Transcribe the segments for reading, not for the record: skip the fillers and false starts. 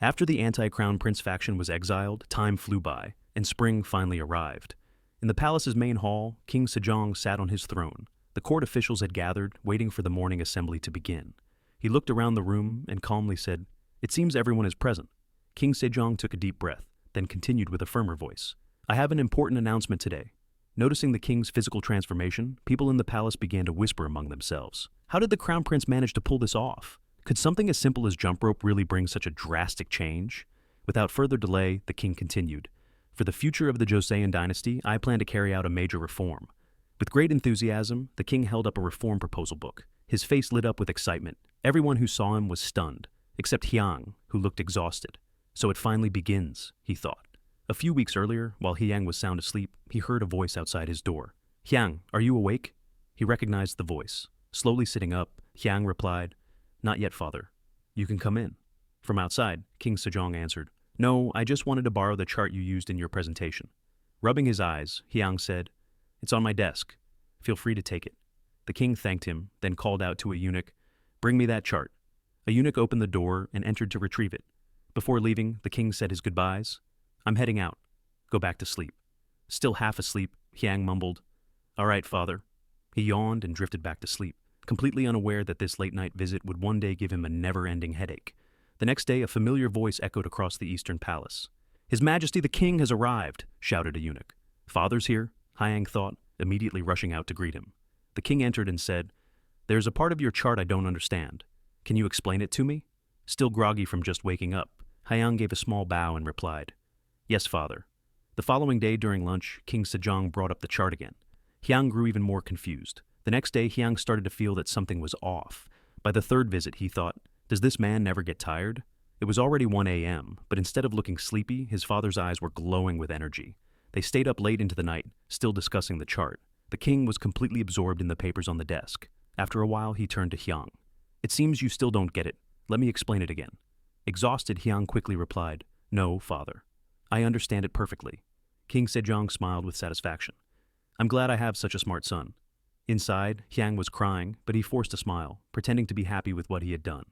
After the anti-crown prince faction was exiled, time flew by, and spring finally arrived. In the palace's main hall, King Sejong sat on his throne. The court officials had gathered, waiting for the morning assembly to begin. He looked around the room and calmly said, "It seems everyone is present." King Sejong took a deep breath, then continued with a firmer voice. "I have an important announcement today." Noticing the king's physical transformation, people in the palace began to whisper among themselves. How did the crown prince manage to pull this off? Could something as simple as jump rope really bring such a drastic change? Without further delay, the king continued. "For the future of the Joseon Dynasty, I plan to carry out a major reform." With great enthusiasm, the king held up a reform proposal book. His face lit up with excitement. Everyone who saw him was stunned, except Hyang, who looked exhausted. So it finally begins, he thought. A few weeks earlier, while Hyang was sound asleep, he heard a voice outside his door. "Hyang, are you awake?" He recognized the voice. Slowly sitting up, Hyang replied, "Not yet, father. You can come in." From outside, King Sejong answered, "No, I just wanted to borrow the chart you used in your presentation." Rubbing his eyes, Hyang said, "It's on my desk. Feel free to take it." The king thanked him, then called out to a eunuch, "Bring me that chart." A eunuch opened the door and entered to retrieve it. Before leaving, the king said his goodbyes. "I'm heading out. Go back to sleep." Still half asleep, Hyang mumbled, "All right, father." He yawned and drifted back to sleep, completely unaware that this late-night visit would one day give him a never-ending headache. The next day, a familiar voice echoed across the eastern palace. "His Majesty the King has arrived," shouted a eunuch. "Father's here," Hyang thought, immediately rushing out to greet him. The king entered and said, "There's a part of your chart I don't understand. Can you explain it to me?" Still groggy from just waking up, Hyang gave a small bow and replied, "Yes, father." The following day during lunch, King Sejong brought up the chart again. Hyang grew even more confused. The next day, Hyang started to feel that something was off. By the third visit, he thought, "Does this man never get tired?" It was already 1 a.m., but instead of looking sleepy, his father's eyes were glowing with energy. They stayed up late into the night, still discussing the chart. The king was completely absorbed in the papers on the desk. After a while, he turned to Hyang. "It seems you still don't get it. Let me explain it again." Exhausted, Hyang quickly replied, "No, father. I understand it perfectly." King Sejong smiled with satisfaction. "I'm glad I have such a smart son." Inside, Hyang was crying, but he forced a smile, pretending to be happy with what he had done.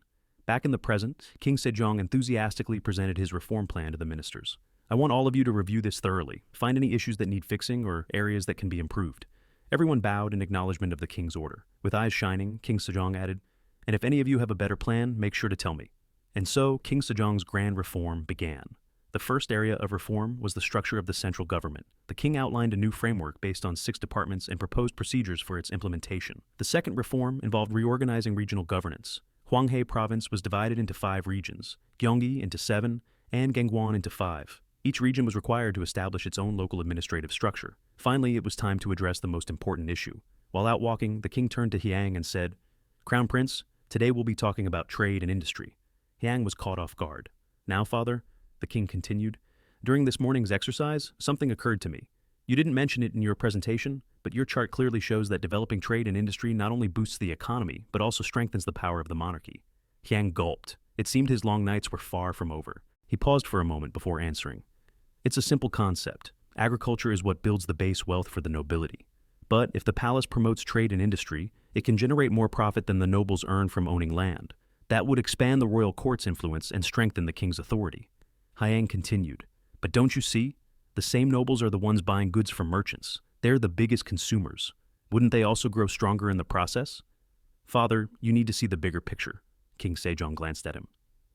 Back in the present, King Sejong enthusiastically presented his reform plan to the ministers. "I want all of you to review this thoroughly, find any issues that need fixing or areas that can be improved." Everyone bowed in acknowledgement of the king's order. With eyes shining, King Sejong added, "And if any of you have a better plan, make sure to tell me." And so, King Sejong's grand reform began. The first area of reform was the structure of the central government. The king outlined a new framework based on 6 departments and proposed procedures for its implementation. The second reform involved reorganizing regional governance. Hwanghae province was divided into 5 regions, Gyeonggi into 7, and Gangwon into 5. Each region was required to establish its own local administrative structure. Finally, it was time to address the most important issue. While out walking, the king turned to Hyang and said, "Crown Prince, today we'll be talking about trade and industry." Hyang was caught off guard. "Now, father," the king continued, "during this morning's exercise, something occurred to me. You didn't mention it in your presentation, but your chart clearly shows that developing trade and industry not only boosts the economy, but also strengthens the power of the monarchy." Hyang gulped. It seemed his long nights were far from over. He paused for a moment before answering. "It's a simple concept. Agriculture is what builds the base wealth for the nobility. But if the palace promotes trade and industry, it can generate more profit than the nobles earn from owning land. That would expand the royal court's influence and strengthen the king's authority." Hyang continued, "But don't you see? The same nobles are the ones buying goods from merchants. They're the biggest consumers. Wouldn't they also grow stronger in the process?" "Father, you need to see the bigger picture." King Sejong glanced at him.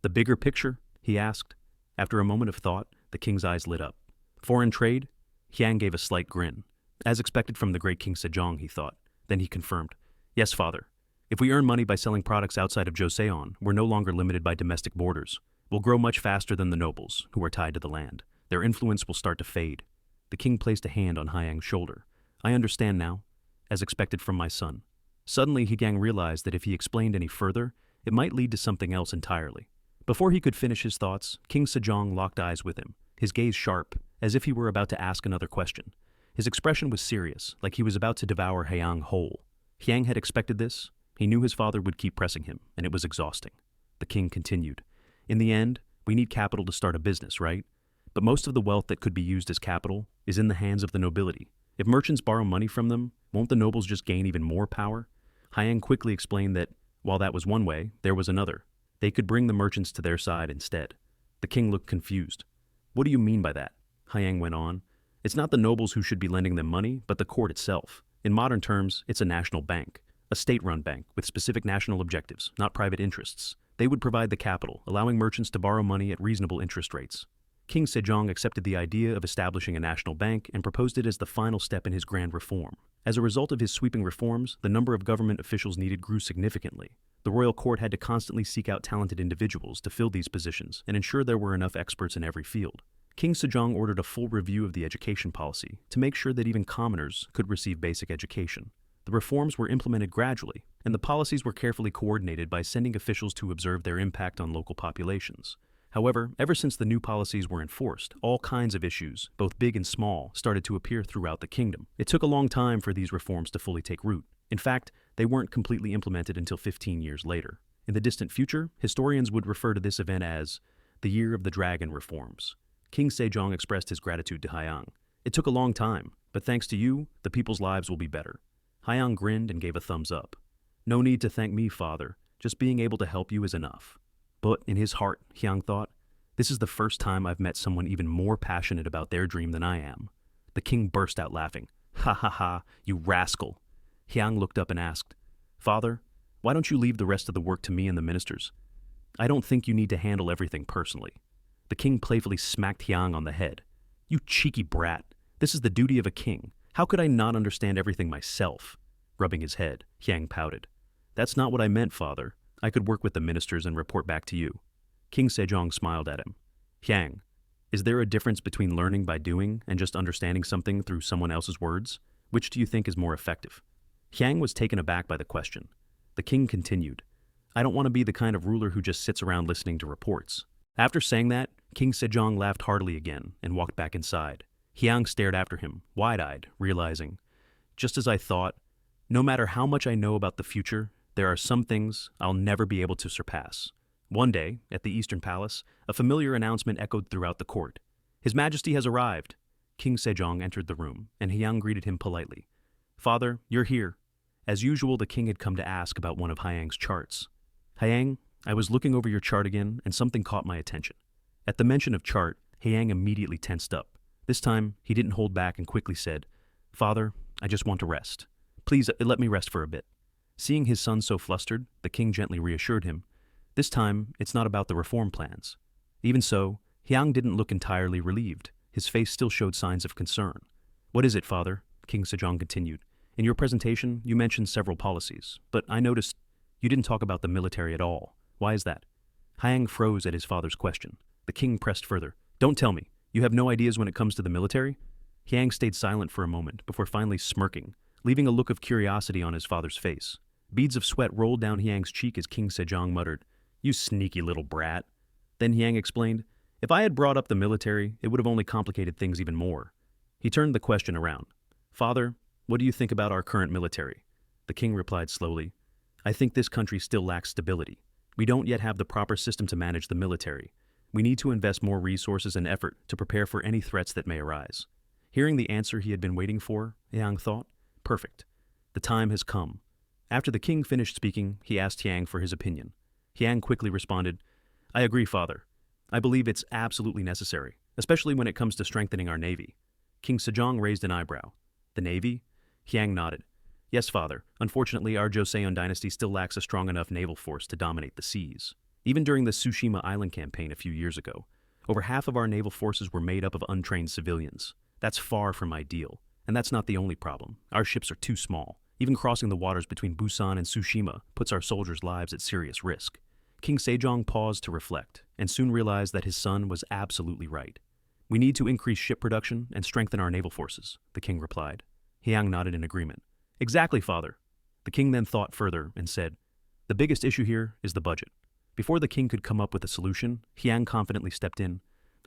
"The bigger picture?" he asked. After a moment of thought, the king's eyes lit up. "Foreign trade?" Hyang gave a slight grin. As expected from the great King Sejong, he thought. Then he confirmed, "Yes, father. If we earn money by selling products outside of Joseon, we're no longer limited by domestic borders. We'll grow much faster than the nobles, who are tied to the land. Their influence will start to fade." The king placed a hand on Hyang's shoulder. "I understand now, as expected from my son." Suddenly, Hyang realized that if he explained any further, it might lead to something else entirely. Before he could finish his thoughts, King Sejong locked eyes with him, his gaze sharp, as if he were about to ask another question. His expression was serious, like he was about to devour Hyang whole. Hyang had expected this. He knew his father would keep pressing him, and it was exhausting. The king continued, "In the end, we need capital to start a business, right? But most of the wealth that could be used as capital is in the hands of the nobility. If merchants borrow money from them, won't the nobles just gain even more power?" Hyang quickly explained that, while that was one way, there was another. They could bring the merchants to their side instead. The king looked confused. What do you mean by that? Hyang went on. It's not the nobles who should be lending them money, but the court itself. In modern terms, it's a national bank, a state-run bank with specific national objectives, not private interests. They would provide the capital, allowing merchants to borrow money at reasonable interest rates. King Sejong accepted the idea of establishing a national bank and proposed it as the final step in his grand reform. As a result of his sweeping reforms, the number of government officials needed grew significantly. The royal court had to constantly seek out talented individuals to fill these positions and ensure there were enough experts in every field. King Sejong ordered a full review of the education policy to make sure that even commoners could receive basic education. The reforms were implemented gradually, and the policies were carefully coordinated by sending officials to observe their impact on local populations. However, ever since the new policies were enforced, all kinds of issues, both big and small, started to appear throughout the kingdom. It took a long time for these reforms to fully take root. In fact, they weren't completely implemented until 15 years later. In the distant future, historians would refer to this event as the Year of the Dragon Reforms. King Sejong expressed his gratitude to Hyang. It took a long time, but thanks to you, the people's lives will be better. Hyang grinned and gave a thumbs up. No need to thank me, father. Just being able to help you is enough. But in his heart, Hyang thought, this is the first time I've met someone even more passionate about their dream than I am. The king burst out laughing. Ha ha ha, you rascal. Hyang looked up and asked, Father, why don't you leave the rest of the work to me and the ministers? I don't think you need to handle everything personally. The king playfully smacked Hyang on the head. You cheeky brat. This is the duty of a king. How could I not understand everything myself? Rubbing his head, Hyang pouted. That's not what I meant, father. I could work with the ministers and report back to you. King Sejong smiled at him. Hyang, is there a difference between learning by doing and just understanding something through someone else's words? Which do you think is more effective? Hyang was taken aback by the question. The king continued, I don't want to be the kind of ruler who just sits around listening to reports. After saying that, King Sejong laughed heartily again and walked back inside. Hyang stared after him, wide-eyed, realizing, just as I thought, no matter how much I know about the future, there are some things I'll never be able to surpass. One day, at the Eastern Palace, a familiar announcement echoed throughout the court. His Majesty has arrived. King Sejong entered the room, and Hyang greeted him politely. Father, you're here. As usual, the king had come to ask about one of Hyang's charts. Hyang, I was looking over your chart again, and something caught my attention. At the mention of chart, Hyang immediately tensed up. This time, he didn't hold back and quickly said, Father, I just want to rest. Please, let me rest for a bit. Seeing his son so flustered, the king gently reassured him. This time, it's not about the reform plans. Even so, Hyang didn't look entirely relieved. His face still showed signs of concern. What is it, father? King Sejong continued. In your presentation, you mentioned several policies, but I noticed you didn't talk about the military at all. Why is that? Hyang froze at his father's question. The king pressed further. Don't tell me. You have no ideas when it comes to the military? Hyang stayed silent for a moment before finally smirking, leaving a look of curiosity on his father's face. Beads of sweat rolled down Hyang's cheek as King Sejong muttered, You sneaky little brat. Then Hyang explained, If I had brought up the military, it would have only complicated things even more. He turned the question around. Father, what do you think about our current military? The king replied slowly, I think this country still lacks stability. We don't yet have the proper system to manage the military. We need to invest more resources and effort to prepare for any threats that may arise. Hearing the answer he had been waiting for, Hyang thought, Perfect. The time has come. After the king finished speaking, he asked Hyang for his opinion. Hyang quickly responded, I agree, father. I believe it's absolutely necessary, especially when it comes to strengthening our navy. King Sejong raised an eyebrow. The navy? Hyang nodded. Yes, father. Unfortunately, our Joseon Dynasty still lacks a strong enough naval force to dominate the seas. Even during the Tsushima Island campaign a few years ago, over half of our naval forces were made up of untrained civilians. That's far from ideal. And that's not the only problem. Our ships are too small. Even crossing the waters between Busan and Tsushima puts our soldiers' lives at serious risk. King Sejong paused to reflect, and soon realized that his son was absolutely right. We need to increase ship production and strengthen our naval forces, the king replied. Hyang nodded in agreement. Exactly, father. The king then thought further and said, The biggest issue here is the budget. Before the king could come up with a solution, Hyang confidently stepped in.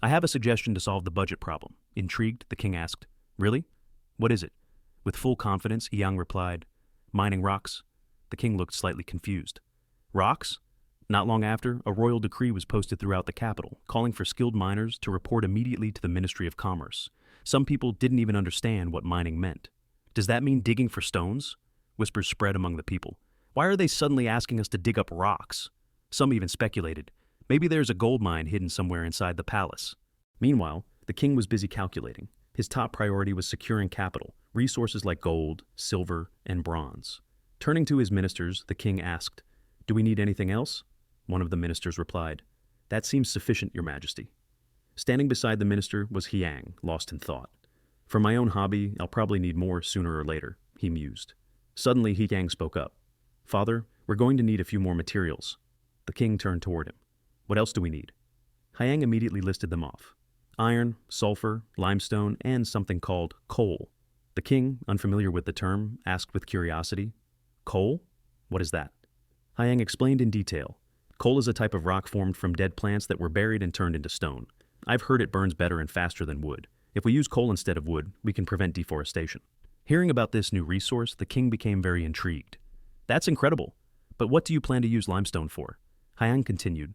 I have a suggestion to solve the budget problem. Intrigued, the king asked, Really? What is it? With full confidence, Hyang replied, Mining rocks. The king looked slightly confused. Rocks? Not long after, a royal decree was posted throughout the capital, calling for skilled miners to report immediately to the Ministry of Commerce. Some people didn't even understand what mining meant. Does that mean digging for stones? Whispers spread among the people. Why are they suddenly asking us to dig up rocks? Some even speculated, Maybe there's a gold mine hidden somewhere inside the palace. Meanwhile, the king was busy calculating. His top priority was securing capital, resources like gold, silver, and bronze. Turning to his ministers, the king asked, "Do we need anything else?" One of the ministers replied, "That seems sufficient, Your Majesty." Standing beside the minister was Hyang, lost in thought. "For my own hobby, I'll probably need more sooner or later," he mused. Suddenly, Hyang spoke up. "Father, we're going to need a few more materials." The king turned toward him. "What else do we need?" Hyang immediately listed them off. Iron, sulfur, limestone, and something called coal. The king, unfamiliar with the term, asked with curiosity, "Coal? What is that?" Hyang explained in detail. Coal is a type of rock formed from dead plants that were buried and turned into stone. I've heard it burns better and faster than wood. If we use coal instead of wood, we can prevent deforestation. Hearing about this new resource, the king became very intrigued. "That's incredible. But what do you plan to use limestone for?" Hyang continued.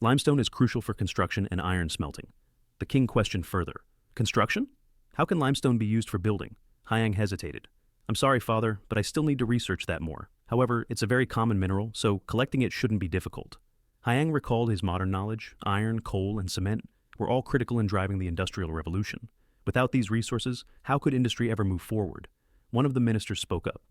"Limestone is crucial for construction and iron smelting." The king questioned further. "Construction? How can limestone be used for building?" Hyang hesitated. "I'm sorry, father, but I still need to research that more. However, it's a very common mineral, so collecting it shouldn't be difficult." Hyang recalled his modern knowledge. Iron, coal, and cement were all critical in driving the Industrial Revolution. Without these resources, how could industry ever move forward? One of the ministers spoke up.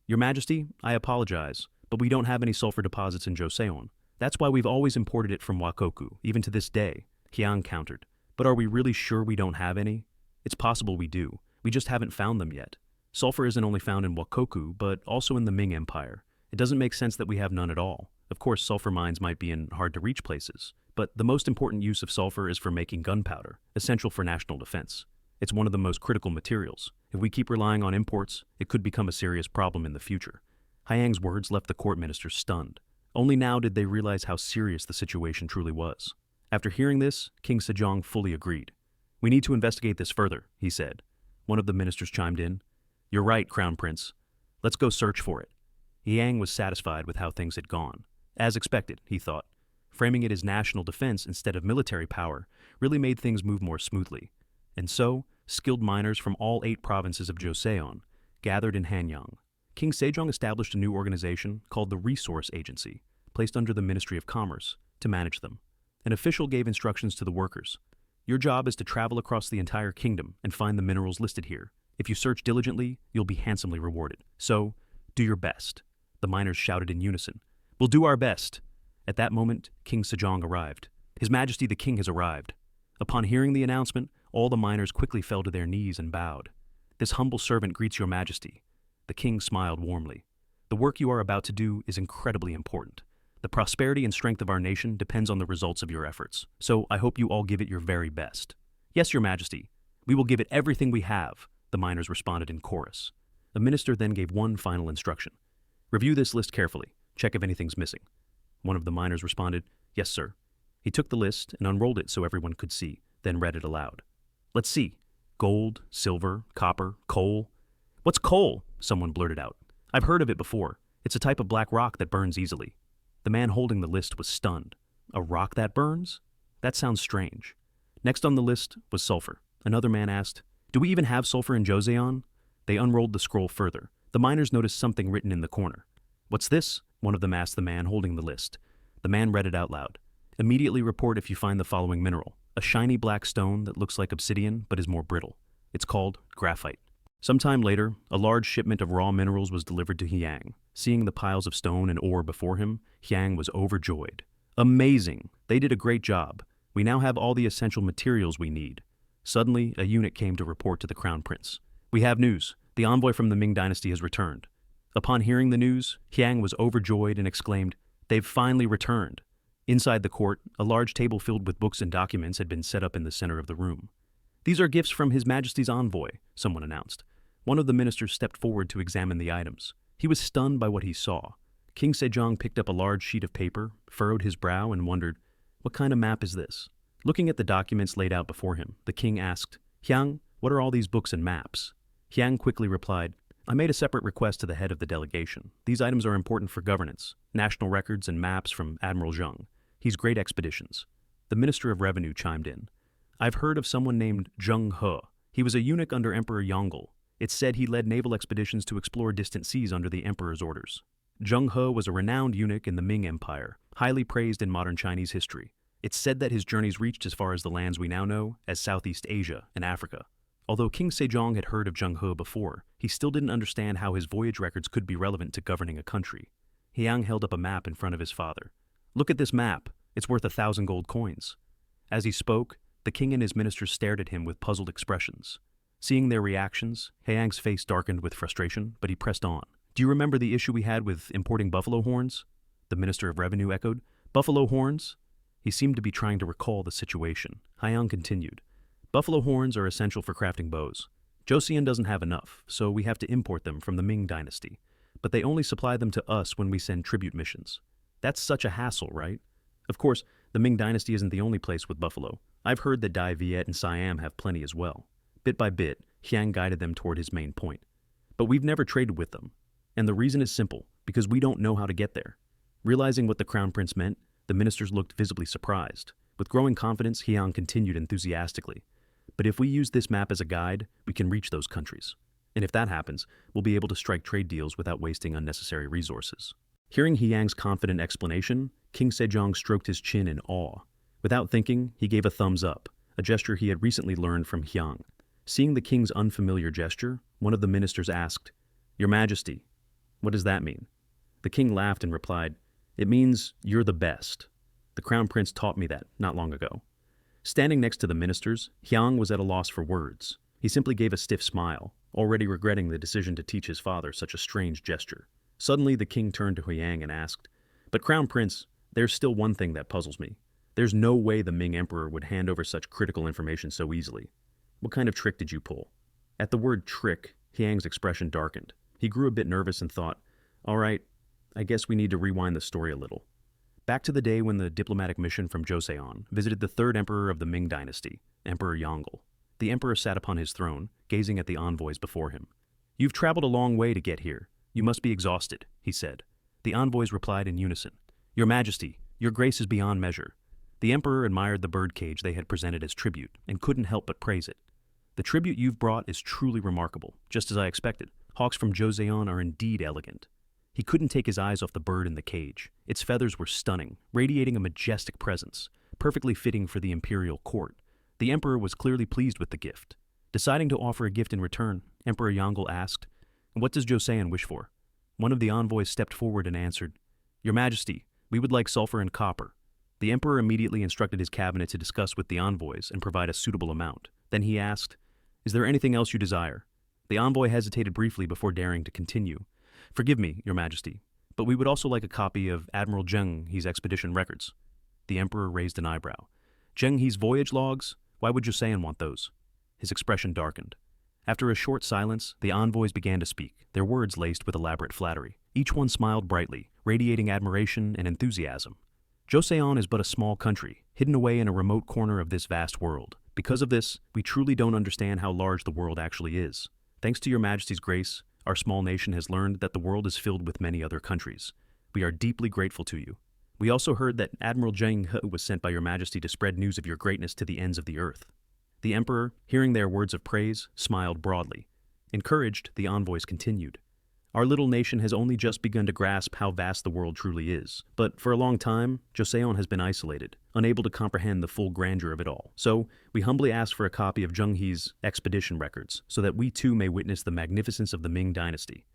"Your Majesty, I apologize, but we don't have any sulfur deposits in Joseon. That's why we've always imported it from Wakoku, even to this day," Hyang countered. "But are we really sure we don't have any? It's possible we do. We just haven't found them yet. Sulfur isn't only found in Wakoku, but also in the Ming Empire. It doesn't make sense that we have none at all. Of course, sulfur mines might be in hard-to-reach places, but the most important use of sulfur is for making gunpowder, essential for national defense. It's one of the most critical materials. If we keep relying on imports, it could become a serious problem in the future." Hyang's words left the court ministers stunned. Only now did they realize how serious the situation truly was. After hearing this, King Sejong fully agreed. "We need to investigate this further," he said. One of the ministers chimed in. "You're right, Crown Prince. Let's go search for it." Hyang was satisfied with how things had gone. As expected, he thought. Framing it as national defense instead of military power really made things move more smoothly. And so, skilled miners from all 8 provinces of Joseon gathered in Hyang. King Sejong established a new organization called the Resource Agency, placed under the Ministry of Commerce, to manage them. An official gave instructions to the workers. "Your job is to travel across the entire kingdom and find the minerals listed here. If you search diligently, you'll be handsomely rewarded. So, do your best." The miners shouted in unison. "We'll do our best." At that moment, King Sejong arrived. "His Majesty the King has arrived." Upon hearing the announcement, all the miners quickly fell to their knees and bowed. "This humble servant greets Your Majesty." The king smiled warmly. "The work you are about to do is incredibly important. The prosperity and strength of our nation depends on the results of your efforts, so I hope you all give it your very best." "Yes, Your Majesty. We will give it everything we have," the miners responded in chorus. The minister then gave one final instruction. "Review this list carefully. Check if anything's missing." One of the miners responded, "Yes, sir." He took the list and unrolled it so everyone could see, then read it aloud. "Let's see. Gold, silver, copper, coal." "What's coal?" someone blurted out. "I've heard of it before. It's a type of black rock that burns easily." The man holding the list was stunned. "A rock that burns? That sounds strange." Next on the list was sulfur. Another man asked, "Do we even have sulfur in Joseon?" They unrolled the scroll further. The miners noticed something written in the corner. "What's this?" one of them asked the man holding the list. The man read it out loud. "Immediately report if you find the following mineral. A shiny black stone that looks like obsidian but is more brittle. It's called graphite." Sometime later, a large shipment of raw minerals was delivered to Hyang. Seeing the piles of stone and ore before him, Hyang was overjoyed. "Amazing! They did a great job. We now have all the essential materials we need." Suddenly, a eunuch came to report to the crown prince. "We have news. The envoy from the Ming Dynasty has returned." Upon hearing the news, Hyang was overjoyed and exclaimed, "They've finally returned." Inside the court, a large table filled with books and documents had been set up in the center of the room. "These are gifts from His Majesty's envoy," someone announced. One of the ministers stepped forward to examine the items. He was stunned by what he saw. King Sejong picked up a large sheet of paper, furrowed his brow, and wondered, "What kind of map is this?" Looking at the documents laid out before him, the king asked, "Hyang, what are all these books and maps?" Hyang quickly replied, "I made a separate request to the head of the delegation. These items are important for governance, national records and maps from Admiral Zheng. He's great expeditions." The Minister of Revenue chimed in. "I've heard of someone named Zheng He. He was a eunuch under Emperor Yongle. It's said he led naval expeditions to explore distant seas under the emperor's orders." Zheng He was a renowned eunuch in the Ming Empire, highly praised in modern Chinese history. It's said that his journeys reached as far as the lands we now know as Southeast Asia and Africa. Although King Sejong had heard of Zheng He before, he still didn't understand how his voyage records could be relevant to governing a country. Hyang held up a map in front of his father. "Look at this map. It's worth 1,000 gold coins." As he spoke, the king and his ministers stared at him with puzzled expressions. Seeing their reactions, Hyang's face darkened with frustration, but he pressed on. "Do you remember the issue we had with importing buffalo horns?" The Minister of Revenue echoed. "Buffalo horns?" He seemed to be trying to recall the situation. Hyang continued. "Buffalo horns are essential for crafting bows. Joseon doesn't have enough, so we have to import them from the Ming Dynasty. But they only supply them to us when we send tribute missions. That's such a hassle, right? Of course, the Ming Dynasty isn't the only place with buffalo. I've heard that Dai Viet and Siam have plenty as well." Bit by bit, Hyang guided them toward his main point. "But we've never traded with them. And the reason is simple, because we don't know how to get there." Realizing what the crown prince meant, the ministers looked visibly surprised. With growing confidence, Hyang continued enthusiastically. "But if we use this map as a guide, we can reach those countries. And if that happens, we'll be able to strike trade deals without wasting unnecessary resources." Hearing Hyang's confident explanation, King Sejong stroked his chin in awe. Without thinking, he gave a thumbs up, a gesture he had recently learned from Hyang. Seeing the king's unfamiliar gesture, one of the ministers asked, "Your Majesty, what does that mean?" The king laughed and replied, "It means you're the best. The crown prince taught me that not long ago." Standing next to the ministers, Hyang was at a loss for words. He simply gave a stiff smile, already regretting the decision to teach his father such a strange gesture. Suddenly, the king turned to Hyang and asked, "But Crown Prince, there's still one thing that puzzles me. There's no way the Ming Emperor would hand over such critical information so easily. What kind of trick did you pull?" At the word trick, Hyang's expression darkened. He grew a bit nervous and thought, "All right, I guess we need to rewind the story a little." Back to the day when the diplomatic mission from Joseon visited the third emperor of the Ming Dynasty, Emperor Yongle. The emperor sat upon his throne, gazing at the envoys before him. "You've traveled a long way to get here. You must be exhausted," he said. The envoys replied in unison, "Your Majesty, your grace is beyond measure." The emperor admired the birdcage they had presented as tribute and couldn't help but praise it. "The tribute you've brought is truly remarkable, just as I expected. Hawks from Joseon are indeed elegant." He couldn't take his eyes off the bird in the cage. Its feathers were stunning, radiating a majestic presence, perfectly fitting for the imperial court. The emperor was clearly pleased with the gift. Deciding to offer a gift in return, Emperor Yongle asked, "What does Joseon wish for?" One of the envoys stepped forward and answered, "Your Majesty, we would like sulfur and copper." The emperor immediately instructed his cabinet to discuss with the envoys and provide a suitable amount. Then he asked, "Is there anything else you desire?" The envoy hesitated briefly before daring to continue. "Forgive me, Your Majesty, but we would also like a copy of Admiral Zheng He's expedition records." The emperor raised an eyebrow. "Zheng He's voyage logs? Why would Joseon want those?" His expression darkened. After a short silence, the envoys began to speak, their words laced with elaborate flattery. Each one smiled brightly, radiating admiration and enthusiasm. "Joseon is but a small country, hidden away in a remote corner of this vast world. Because of this, we truly don't understand how large the world actually is. Thanks to Your Majesty's grace, our small nation has learned that the world is filled with many other countries. We are deeply grateful to you. We also heard that Admiral Zheng He was sent by Your Majesty to spread news of your greatness to the ends of the earth." The emperor, hearing their words of praise, smiled broadly. Encouraged, the envoys continued. "Our little nation has only just begun to grasp how vast the world truly is. But for a long time, Joseon has been isolated, unable to comprehend the full grandeur of it all. So, we humbly ask for a copy of Zheng He's expedition records, so that we too may witness the magnificence of the Ming Dynasty."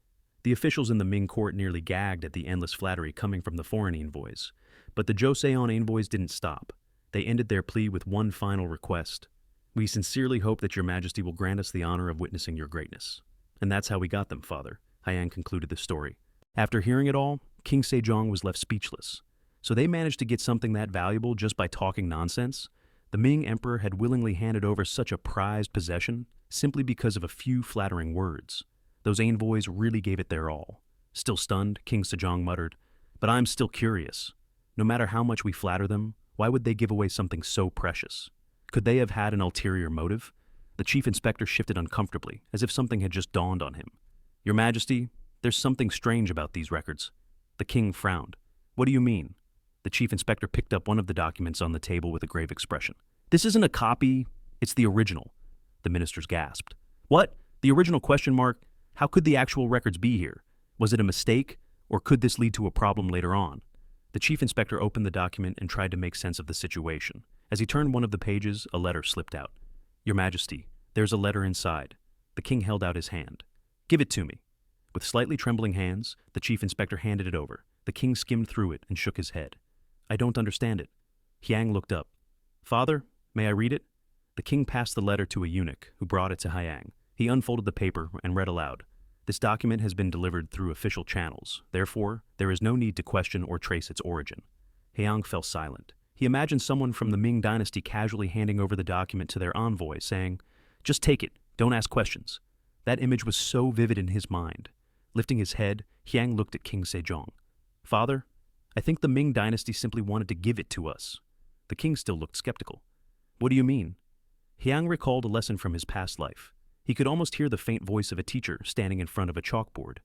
The officials in the Ming court nearly gagged at the endless flattery coming from the foreign envoys. But the Joseon envoys didn't stop. They ended their plea with one final request. "We sincerely hope that Your Majesty will grant us the honor of witnessing your greatness." And that's how we got them, Father. Hyang concluded the story. After hearing it all, King Sejong was left speechless. So they managed to get something that valuable just by talking nonsense? The Ming Emperor had willingly handed over such a prized possession simply because of a few flattering words. Those envoys really gave it their all. Still stunned, King Sejong muttered, "But I'm still curious. No matter how much we flatter them, why would they give away something so precious? Could they have had an ulterior motive?" The chief inspector shifted uncomfortably, as if something had just dawned on him. "Your Majesty, there's something strange about these records." The king frowned. "What do you mean?" The chief inspector picked up one of the documents on the table with a grave expression. "This isn't a copy, it's the original." The ministers gasped. "What? The original question mark? How could the actual records be here? Was it a mistake, or could this lead to a problem later on?" The chief inspector opened the document and tried to make sense of the situation. As he turned one of the pages, a letter slipped out. "Your Majesty, there's a letter inside." The king held out his hand. "Give it to me." With slightly trembling hands, the chief inspector handed it over. The king skimmed through it and shook his head. "I don't understand it." Hyang looked up. "Father, may I read it?" The king passed the letter to a eunuch, who brought it to Hyang. He unfolded the paper and read aloud. "This document has been delivered through official channels. Therefore, there is no need to question or trace its origin." Hyang fell silent. He imagined someone from the Ming Dynasty casually handing over the document to their envoy, saying, "Just take it, don't ask questions." That image was so vivid in his mind. Lifting his head, Hyang looked at King Sejong. "Father, I think the Ming Dynasty simply wanted to give it to us." The king still looked skeptical. "What do you mean?" Hyang recalled a lesson from his past life. He could almost hear the faint voice of a teacher standing in front of a chalkboard.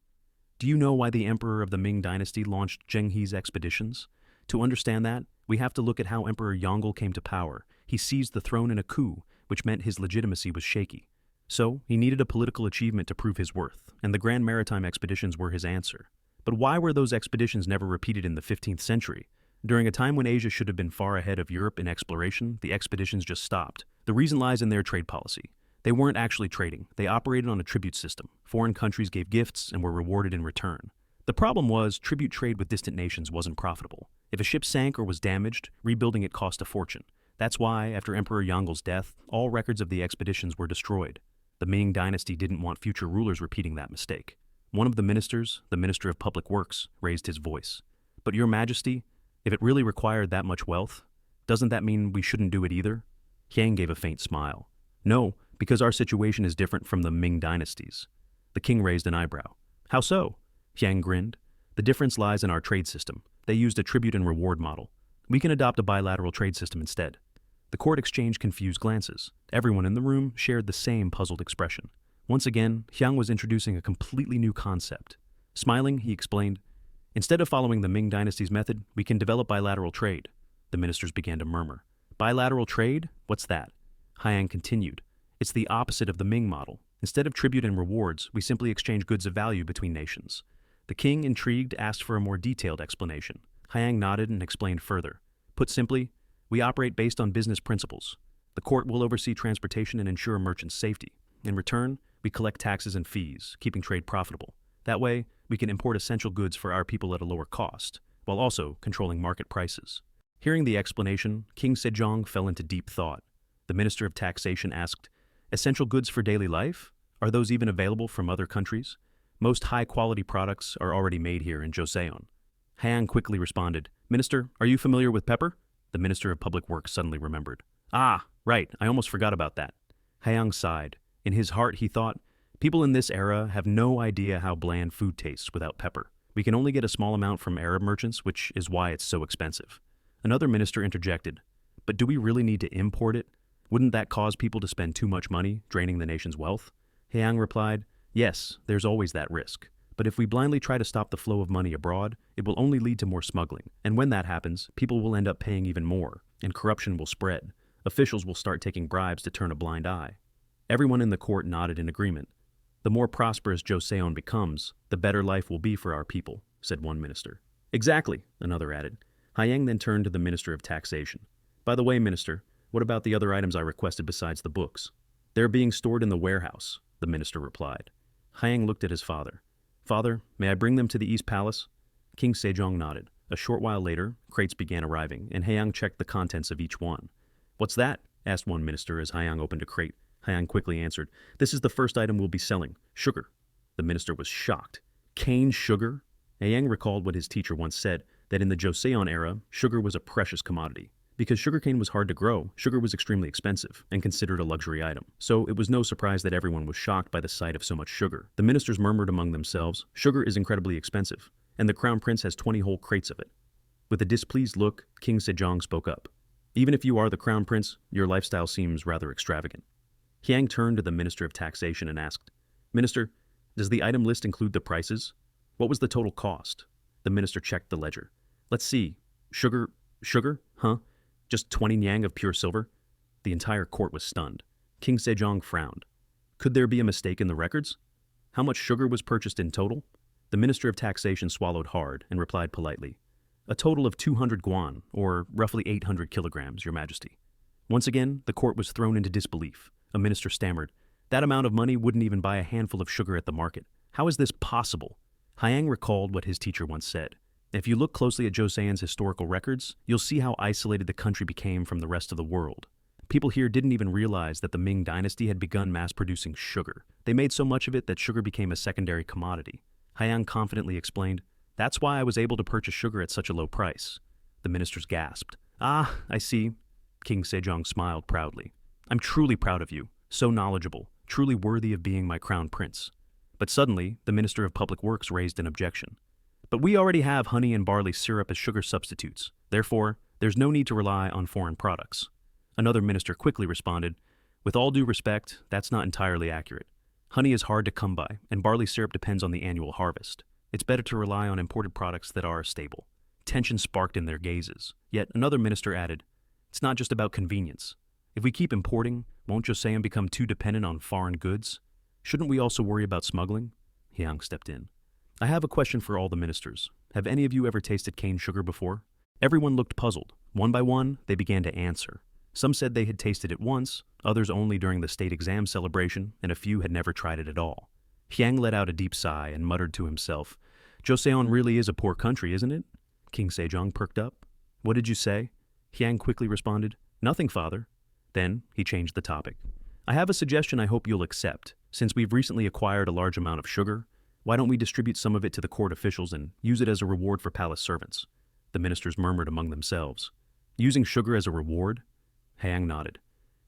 "Do you know why the emperor of the Ming Dynasty launched Zheng He's expeditions? To understand that, we have to look at how Emperor Yongle came to power. He seized the throne in a coup, which meant his legitimacy was shaky. So, he needed a political achievement to prove his worth, and the Grand Maritime expeditions were his answer. But why were those expeditions never repeated in the 15th century? During a time when Asia should have been far ahead of Europe in exploration, the expeditions just stopped. The reason lies in their trade policy. They weren't actually trading. They operated on a tribute system. Foreign countries gave gifts and were rewarded in return. The problem was, tribute trade with distant nations wasn't profitable. If a ship sank or was damaged, rebuilding it cost a fortune. That's why, after Emperor Yongle's death, all records of the expeditions were destroyed. The Ming Dynasty didn't want future rulers repeating that mistake. One of the ministers, the Minister of Public Works, raised his voice. "But Your Majesty, if it really required that much wealth, doesn't that mean we shouldn't do it either?" Hyang gave a faint smile. "No, because our situation is different from the Ming Dynasties." The king raised an eyebrow. "How so?" Hyang grinned. "The difference lies in our trade system. They used a tribute and reward model. We can adopt a bilateral trade system instead." The court exchanged confused glances. Everyone in the room shared the same puzzled expression. Once again, Hyang was introducing a completely new concept. Smiling, he explained, "Instead of following the Ming Dynasty's method, we can develop bilateral trade." The ministers began to murmur. "Bilateral trade? What's that?" Hyang continued. "It's the opposite of the Ming model. Instead of tribute and rewards, we simply exchange goods of value between nations." The king, intrigued, asked for a more detailed explanation. Hyang nodded and explained further. "Put simply, we operate based on business principles. The court will oversee transportation and ensure merchants' safety. In return, we collect taxes and fees, keeping trade profitable. That way, we can import essential goods for our people at a lower cost, while also controlling market prices." Hearing the explanation, King Sejong fell into deep thought. The Minister of Taxation asked, "Essential goods for daily life? Are those even available from other countries? Most high-quality products are already made here in Joseon." Hyang quickly responded, "Minister, are you familiar with pepper?" The Minister of Public Works suddenly remembered. "Ah, right, I almost forgot about that." Hyang sighed. In his heart, he thought, "People in this era have no idea how bland food tastes without pepper. We can only get a small amount from Arab merchants, which is why it's so expensive." Another minister interjected, "But do we really need to import it? Wouldn't that cause people to spend too much money, draining the nation's wealth?" Hyang replied, "Yes, there's always that risk. But if we blindly try to stop the flow of money abroad, it will only lead to more smuggling. And when that happens, people will end up paying even more, and corruption will spread. Officials will start taking bribes to turn a blind eye." Everyone in the court nodded in agreement. "The more prosperous Joseon becomes, the better life will be for our people," said one minister. "Exactly," another added. Hyang then turned to the Minister of Taxation. "By the way, Minister, what about the other items I requested besides the books?" "They're being stored in the warehouse," the minister replied. Hyang looked at his father. "Father, may I bring them to the East Palace?" King Sejong nodded. A short while later, crates began arriving, and Hyang checked the contents of each one. "What's that?" asked one minister as Hyang opened a crate. Hyang quickly answered, "This is the first item we'll be selling, sugar." The minister was shocked. Cane sugar? Hyang recalled what his teacher once said, that in the Joseon era, sugar was a precious commodity. Because sugarcane was hard to grow, sugar was extremely expensive and considered a luxury item. So it was no surprise that everyone was shocked by the sight of so much sugar. The ministers murmured among themselves, "Sugar is incredibly expensive, and the crown prince has 20 whole crates of it." With a displeased look, King Sejong spoke up. "Even if you are the crown prince, your lifestyle seems rather extravagant." Hyang turned to the Minister of Taxation and asked, "Minister, does the item list include the prices? What was the total cost?" The minister checked the ledger. "Let's see. Sugar, huh? Just 20 nyang of pure silver?" The entire court was stunned. King Sejong frowned. Could there be a mistake in the records? How much sugar was purchased in total? The Minister of Taxation swallowed hard and replied politely, A total of 200 guan, or roughly 800 kilograms, Your Majesty. Once again, the court was thrown into disbelief. A minister stammered, "That amount of money wouldn't even buy a handful of sugar at the market. How is this possible?" Hyang recalled what his teacher once said. If you look closely at Joseon's historical records, you'll see how isolated the country became from the rest of the world. People here didn't even realize that the Ming Dynasty had begun mass-producing sugar. They made so much of it that sugar became a secondary commodity. Hyang confidently explained, "That's why I was able to purchase sugar at such a low price." The ministers gasped. "Ah, I see." King Sejong smiled proudly. "I'm truly proud of you. So knowledgeable, truly worthy of being my crown prince." But suddenly, the Minister of Public Works raised an objection. "But we already have honey and barley syrup as sugar substitutes. Therefore, there's no need to rely on foreign products." Another minister quickly responded, "With all due respect, that's not entirely accurate. Honey is hard to come by, and barley syrup depends on the annual harvest. It's better to rely on imported products that are stable." Tension sparked in their gazes. Yet another minister added, "It's not just about convenience. If we keep importing, won't Joseon become too dependent on foreign goods? Shouldn't we also worry about smuggling?" Hyang stepped in. "I have a question for all the ministers. Have any of you ever tasted cane sugar before?" Everyone looked puzzled. One by one, they began to answer. Some said they had tasted it once, others only during the state exam celebration, and a few had never tried it at all. Hyang let out a deep sigh and muttered to himself, "Joseon really is a poor country, isn't it?" King Sejong perked up. "What did you say?" Hyang quickly responded, "Nothing, father." Then he changed the topic. "I have a suggestion I hope you'll accept. Since we've recently acquired a large amount of sugar, why don't we distribute some of it to the court officials and use it as a reward for palace servants?" The ministers murmured among themselves. "Using sugar as a reward?" Hyang nodded.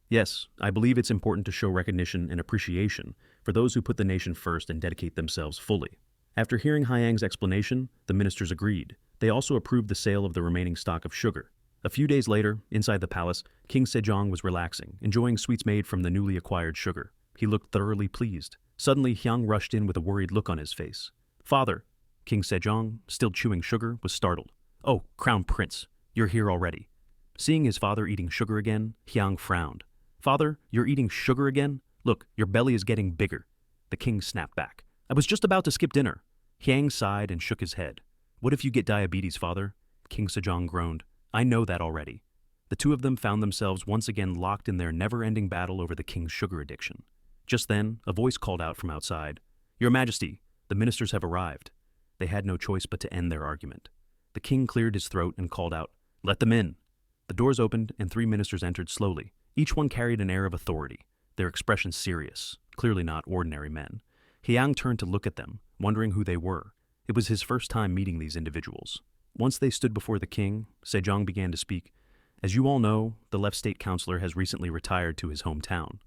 "Yes, I believe it's important to show recognition and appreciation for those who put the nation first and dedicate themselves fully." After hearing Hyang's explanation, the ministers agreed. They also approved the sale of the remaining stock of sugar. A few days later, inside the palace, King Sejong was relaxing, enjoying sweets made from the newly acquired sugar. He looked thoroughly pleased. Suddenly, Hyang rushed in with a worried look on his face. "Father!" King Sejong, still chewing sugar, was startled. "Oh, Crown Prince, you're here already." Seeing his father eating sugar again, Hyang frowned. "Father, you're eating sugar again? Look, your belly is getting bigger." The king snapped back. "I was just about to skip dinner." Hyang sighed and shook his head. "What if you get diabetes, father?" King Sejong groaned. "I know that already." The two of them found themselves once again locked in their never-ending battle over the king's sugar addiction. Just then, a voice called out from outside, "Your Majesty, the ministers have arrived." They had no choice but to end their argument. The king cleared his throat and called out, "Let them in." The doors opened and 3 ministers entered slowly. Each one carried an air of authority, their expressions serious, clearly not ordinary men. Hyang turned to look at them, wondering who they were. It was his first time meeting these individuals. Once they stood before the king, Sejong began to speak. "As you all know, the left state councilor has recently retired to his hometown.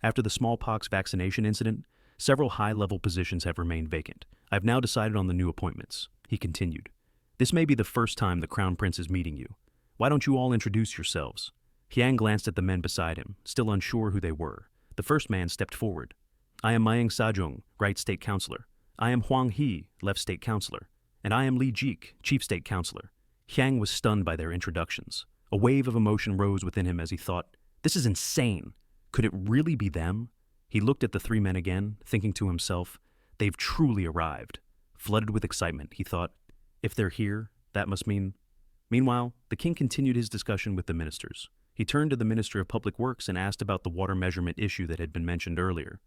After the smallpox vaccination incident, several high-level positions have remained vacant. I've now decided on the new appointments," he continued. "This may be the first time the Crown Prince is meeting you. Why don't you all introduce yourselves?" Hyang glanced at the men beside him, still unsure who they were. The first man stepped forward. "I am Ming Sejong, right state councilor. I am Hwang Hee, left state councilor. And I am Lee Jeek, chief state councilor." Hyang was stunned by their introductions. A wave of emotion rose within him as he thought, "This is insane. Could it really be them?" He looked at the 3 men again, thinking to himself, "They've truly arrived." Flooded with excitement, he thought, "If they're here, that must mean—" Meanwhile, the king continued his discussion with the ministers. He turned to the Minister of Public Works and asked about the water measurement issue that had been mentioned earlier.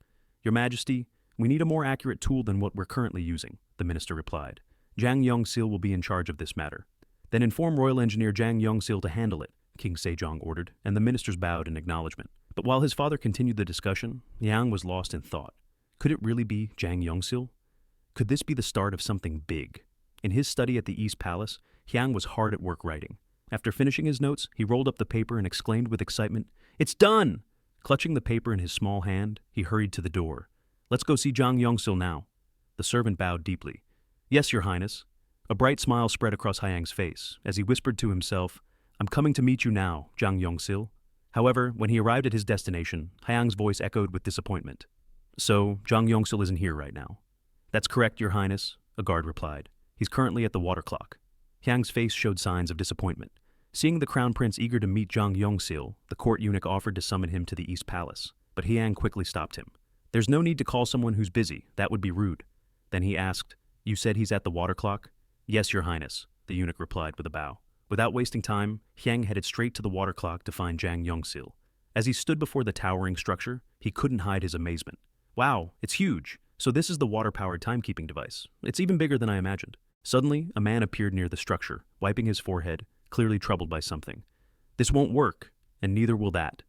"Your Majesty, we need a more accurate tool than what we're currently using," the minister replied. "Jang Yong-sil will be in charge of this matter." "Then inform Royal Engineer Jang Yong-sil to handle it," King Sejong ordered, and the ministers bowed in acknowledgement. But while his father continued the discussion, Hyang was lost in thought. Could it really be Jang Yong-sil? Could this be the start of something big? In his study at the East Palace, Hyang was hard at work writing. After finishing his notes, he rolled up the paper and exclaimed with excitement, "It's done!" Clutching the paper in his small hand, he hurried to the door. "Let's go see Jang Yong-sil now." The servant bowed deeply. "Yes, Your Highness." A bright smile spread across Hyang's face as he whispered to himself, "I'm coming to meet you now, Jang Yong-sil." However, when he arrived at his destination, Hyang's voice echoed with disappointment. "So, Jang Yong-sil isn't here right now?" "That's correct, Your Highness," a guard replied. "He's currently at the water clock." Hyang's face showed signs of disappointment. Seeing the crown prince eager to meet Jang Yong-sil, the court eunuch offered to summon him to the East Palace, but Hyang quickly stopped him. "There's no need to call someone who's busy, that would be rude." Then he asked, "You said he's at the water clock?" "Yes, Your Highness." the eunuch replied with a bow. Without wasting time, Hyang headed straight to the water clock to find Jang Yongsil. As he stood before the towering structure, he couldn't hide his amazement. Wow, it's huge! So this is the water-powered timekeeping device. It's even bigger than I imagined. Suddenly, a man appeared near the structure, wiping his forehead, clearly troubled by something. This won't work, and neither will that,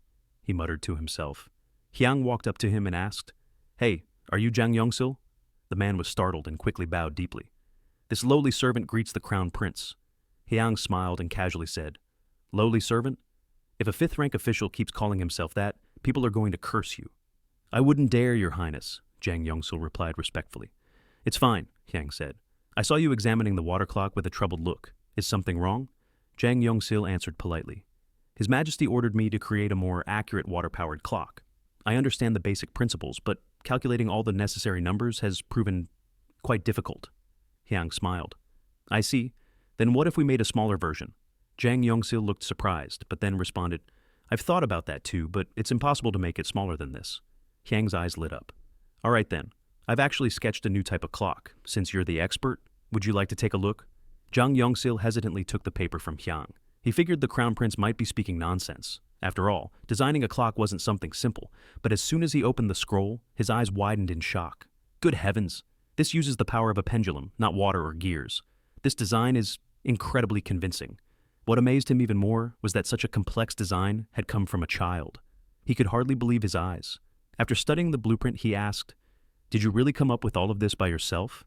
he muttered to himself. Hyang walked up to him and asked, Hey, are you Jang Yongsil? The man was startled and quickly bowed deeply. This lowly servant greets the crown prince. Hyang smiled and casually said, Lowly servant? If a fifth-rank official keeps calling himself that, people are going to curse you. I wouldn't dare, your highness, Jang Yongsil replied respectfully. It's fine, Hyang said. I saw you examining the water clock with a troubled look. Is something wrong? Jang Yongsil answered politely. His Majesty ordered me to create a more accurate water-powered clock. I understand the basic principles, but calculating all the necessary numbers has proven quite difficult. Hyang smiled. I see. Then what if we made a smaller version? Jang Yongsil looked surprised, but then responded, I've thought about that too, but it's impossible to make it smaller than this. Hyang's eyes lit up. All right then. I've actually sketched a new type of clock. Since you're the expert, would you like to take a look? Jang Yongsil hesitantly took the paper from Hyang. He figured the crown prince might be speaking nonsense. After all, designing a clock wasn't something simple, but as soon as he opened the scroll, his eyes widened in shock. Good heavens! This uses the power of a pendulum, not water or gears. This design is incredibly convincing. What amazed him even more was that such a complex design had come from a child. He could hardly believe his eyes. After studying the blueprint, he asked, Did you really come up with all of this by yourself?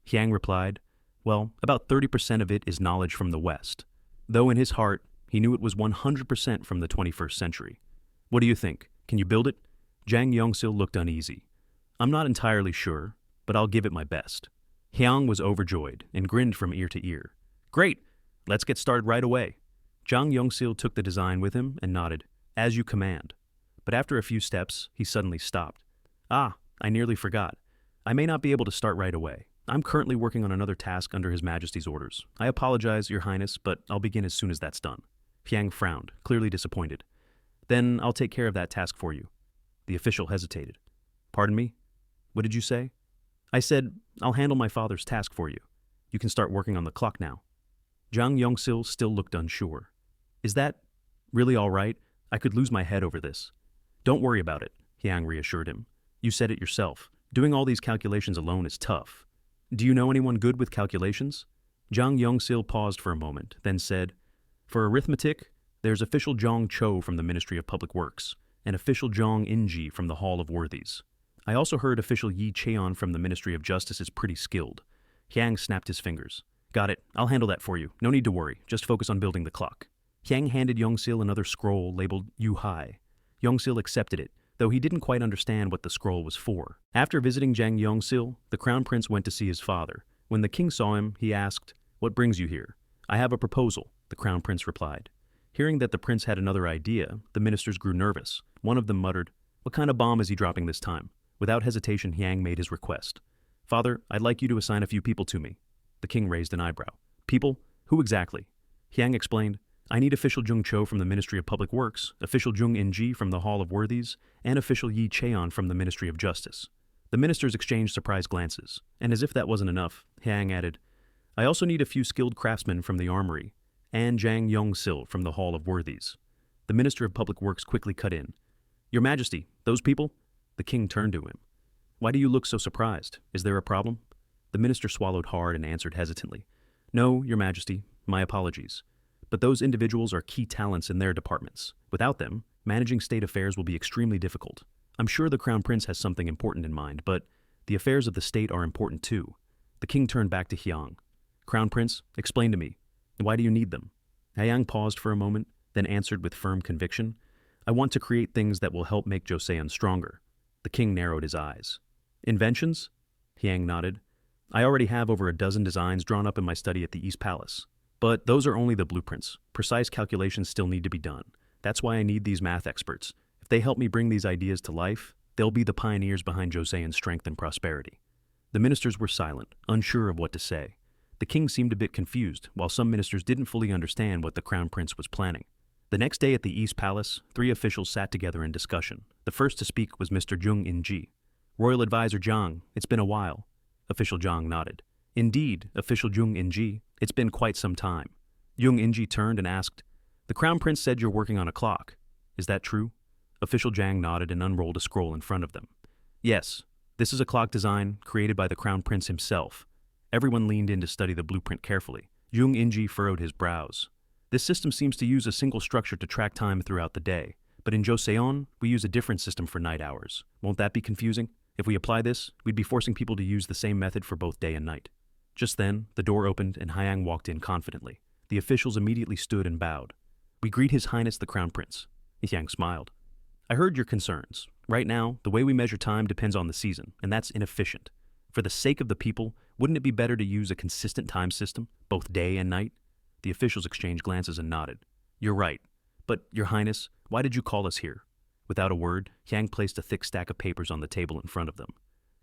Hyang replied, Well, about 30% of it is knowledge from the West. Though in his heart, he knew it was 100% from the 21st century. What do you think? Can you build it? Jang Yongsil looked uneasy. I'm not entirely sure, but I'll give it my best. Hyang was overjoyed and grinned from ear to ear. Great! Let's get started right away. Jang Yongsil took the design with him and nodded, As you command. But after a few steps, he suddenly stopped. Ah, I nearly forgot. I may not be able to start right away. I'm currently working on another task under His Majesty's orders. I apologize, Your Highness, but I'll begin as soon as that's done. Hyang frowned, clearly disappointed. Then I'll take care of that task for you. The official hesitated. Pardon me? What did you say? I said, I'll handle my father's task for you. You can start working on the clock now. Jang Yongsil still looked unsure. Is that really all right? I could lose my head over this. Don't worry about it, Hyang reassured him. You said it yourself. Doing all these calculations alone is tough. Do you know anyone good with calculations? Jang Yongsil paused for a moment, then said, For arithmetic, there's official Zhang Cho from the Ministry of Public Works, and official Zhang Inji from the Hall of Worthies. I also heard official Yi Cheon from the Ministry of Justice is pretty skilled. Hyang snapped his fingers. Got it. I'll handle that for you. No need to worry. Just focus on building the clock. Hyang handed Yongsil another scroll labeled Yu Hai. Yongsil accepted it, though he didn't quite understand what the scroll was for. After visiting Jang Yongsil, the crown prince went to see his father. When the king saw him, he asked, What brings you here? I have a proposal, the crown prince replied. Hearing that the prince had another idea, the ministers grew nervous. One of them muttered, What kind of bomb is he dropping this time? Without hesitation, Hyang made his request. Father, I'd like you to assign a few people to me. The king raised an eyebrow. People? Who exactly? Hyang explained, I need official Zhang Cho from the Ministry of Public Works, official Zhang Inji from the Hall of Worthies, and official Yi Cheon from the Ministry of Justice. The ministers exchanged surprised glances, and as if that wasn't enough, Hyang added, I also need a few skilled craftsmen from the armory, and Jang Yongsil from the Hall of Worthies. The Minister of Public Works quickly cut in. Your Majesty, those people? The king turned to him. Why do you look so surprised? Is there a problem? The minister swallowed hard and answered hesitantly. No, Your Majesty, my apologies. But those individuals are key talents in their departments. Without them, managing state affairs will be extremely difficult. I'm sure the crown prince has something important in mind, but the affairs of the state are important too. The king turned back to Hyang. Crown Prince, explain to me. Why do you need them? Hyang paused for a moment, then answered with firm conviction. I want to create things that will help make Joseon stronger. The king narrowed his eyes. Inventions? Hyang nodded. I already have over a dozen designs drawn up in my study at the East Palace. But those are only the blueprints. Precise calculations still need to be done. That's why I need these math experts. If they help me bring these ideas to life, they'll be the pioneers behind Joseon's strength and prosperity. The ministers were silent, unsure of what to say. The king seemed a bit confused, while some ministers didn't fully understand what the crown prince was planning. The next day at the East Palace, 3 officials sat together in discussion. The first to speak was Mr. Zhang Inji. Royal Advisor Zhang, it's been a while. Official Zhang nodded. Indeed, Official Zhang Inji, It's been quite some time. Jung Inji turned and asked, "The Crown Prince said you're working on a clock. Is that true?" Official Jang nodded and unrolled a scroll in front of them. "Yes, this is a clock design created by the Crown Prince himself." Everyone leaned in to study the blueprint carefully. Jung Inji furrowed his brows. "This system seems to use a single structure to track time throughout the day, but in Joseon, we use a different system for night hours. Won't that be confusing? If we apply this, we'd be forcing people to use the same method for both day and night." Just then, the door opened and Hyang walked in confidently. The officials immediately stood and bowed. "We greet His Highness the Crown Prince." Hyang smiled. "I heard your concerns. Right now, the way we measure time depends on the season, and that's inefficient. For the sake of the people, wouldn't it be better to use a consistent time system, both day and night?" The officials exchanged glances and nodded. "You're right. But, Your Highness, why did you call us here?" Without a word, Hyang placed a thick stack of papers on the table in front of them.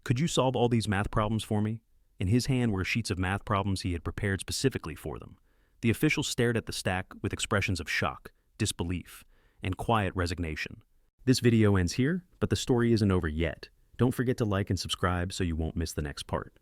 "Could you solve all these math problems for me?" In his hand were sheets of math problems he had prepared specifically for them. The officials stared at the stack with expressions of shock, disbelief, and quiet resignation. This video ends here, but the story isn't over yet. Don't forget to like and subscribe so you won't miss the next part.